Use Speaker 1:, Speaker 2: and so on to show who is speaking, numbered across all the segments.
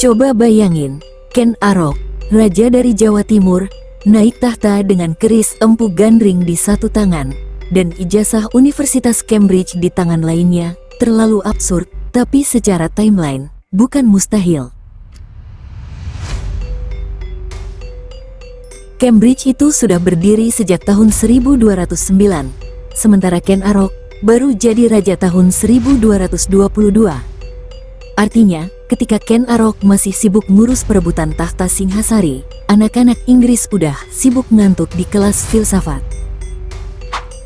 Speaker 1: Coba bayangin, Ken Arok, raja dari Jawa Timur, naik tahta dengan keris empu gandring di satu tangan, dan ijazah Universitas Cambridge di tangan lainnya. Terlalu absurd, tapi secara timeline, bukan mustahil. Cambridge itu sudah berdiri sejak tahun 1209, sementara Ken Arok baru jadi raja tahun 1222. Artinya, ketika Ken Arok masih sibuk ngurus perebutan tahta Singhasari, anak-anak Inggris udah sibuk ngantuk di kelas filsafat.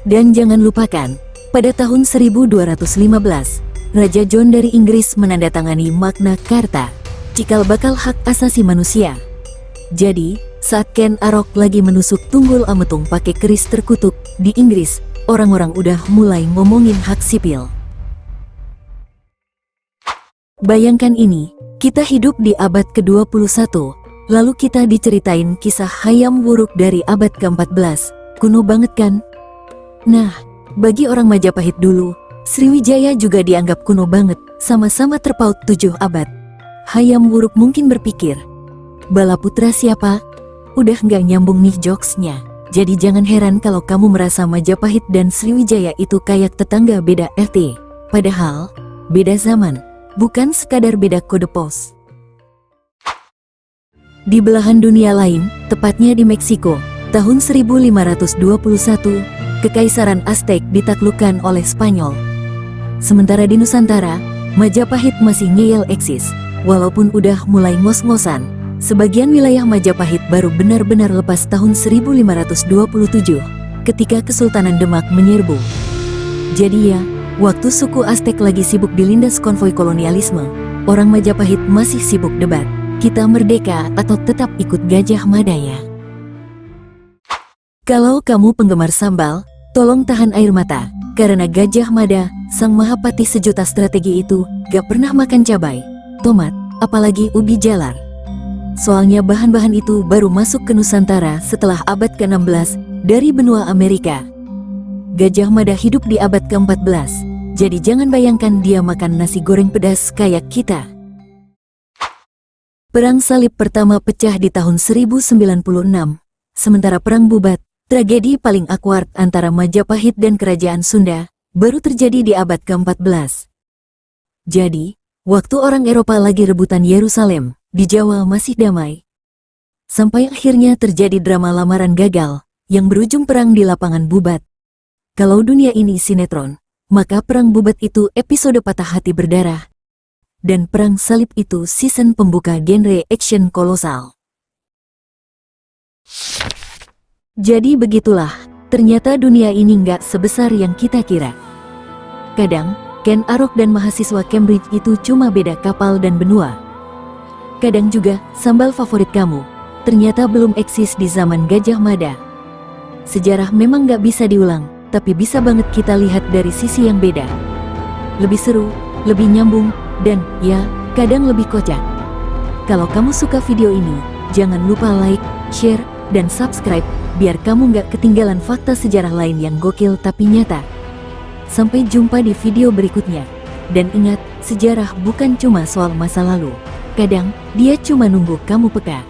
Speaker 1: Dan jangan lupakan, pada tahun 1215, Raja John dari Inggris menandatangani Magna Carta, cikal bakal hak asasi manusia. Jadi, saat Ken Arok lagi menusuk tunggul ametung pakai keris terkutuk di Inggris, orang-orang udah mulai ngomongin hak sipil. Bayangkan ini, kita hidup di abad ke-21, lalu kita diceritain kisah Hayam Wuruk dari abad ke-14, kuno banget kan? Nah, bagi orang Majapahit dulu, Sriwijaya juga dianggap kuno banget, sama-sama terpaut 7 abad. Hayam Wuruk mungkin berpikir, Balaputra siapa? Udah nggak nyambung nih jokesnya. Jadi jangan heran kalau kamu merasa Majapahit dan Sriwijaya itu kayak tetangga beda RT. Padahal, beda zaman. Bukan sekadar beda kode pos. Di belahan dunia lain, tepatnya di Meksiko, tahun 1521, Kekaisaran Aztec ditaklukkan oleh Spanyol. Sementara di Nusantara, Majapahit masih ngeyel eksis, walaupun udah mulai ngos-ngosan. Sebagian wilayah Majapahit baru benar-benar lepas tahun 1527, ketika Kesultanan Demak menyerbu. Jadi ya, waktu suku Aztec lagi sibuk dilindas konvoi kolonialisme, orang Majapahit masih sibuk debat, kita merdeka atau tetap ikut Gajah Mada ya? Kalau kamu penggemar sambal, tolong tahan air mata, karena Gajah Mada, sang mahapati sejuta strategi itu, gak pernah makan cabai, tomat, apalagi ubi jalar. Soalnya bahan-bahan itu baru masuk ke Nusantara setelah abad ke-16 dari benua Amerika. Gajah Mada hidup di abad ke-14, jadi jangan bayangkan dia makan nasi goreng pedas kayak kita. Perang Salib pertama pecah di tahun 1096, sementara Perang Bubat, tragedi paling awkward antara Majapahit dan Kerajaan Sunda, baru terjadi di abad ke-14. Jadi, waktu orang Eropa lagi rebutan Yerusalem, di Jawa masih damai. Sampai akhirnya terjadi drama lamaran gagal, yang berujung perang di lapangan Bubat. Kalau dunia ini sinetron, maka Perang Bubat itu episode patah hati berdarah. Dan Perang Salib itu season pembuka genre action kolosal. Jadi begitulah, ternyata dunia ini nggak sebesar yang kita kira. Kadang, Ken Arok dan mahasiswa Cambridge itu cuma beda kapal dan benua. Kadang juga, sambal favorit kamu, ternyata belum eksis di zaman Gajah Mada. Sejarah memang nggak bisa diulang, tapi bisa banget kita lihat dari sisi yang beda. Lebih seru, lebih nyambung, dan ya, kadang lebih kocak. Kalau kamu suka video ini, jangan lupa like, share, dan subscribe, biar kamu nggak ketinggalan fakta sejarah lain yang gokil tapi nyata. Sampai jumpa di video berikutnya. Dan ingat, sejarah bukan cuma soal masa lalu. Kadang, dia cuma nunggu kamu peka.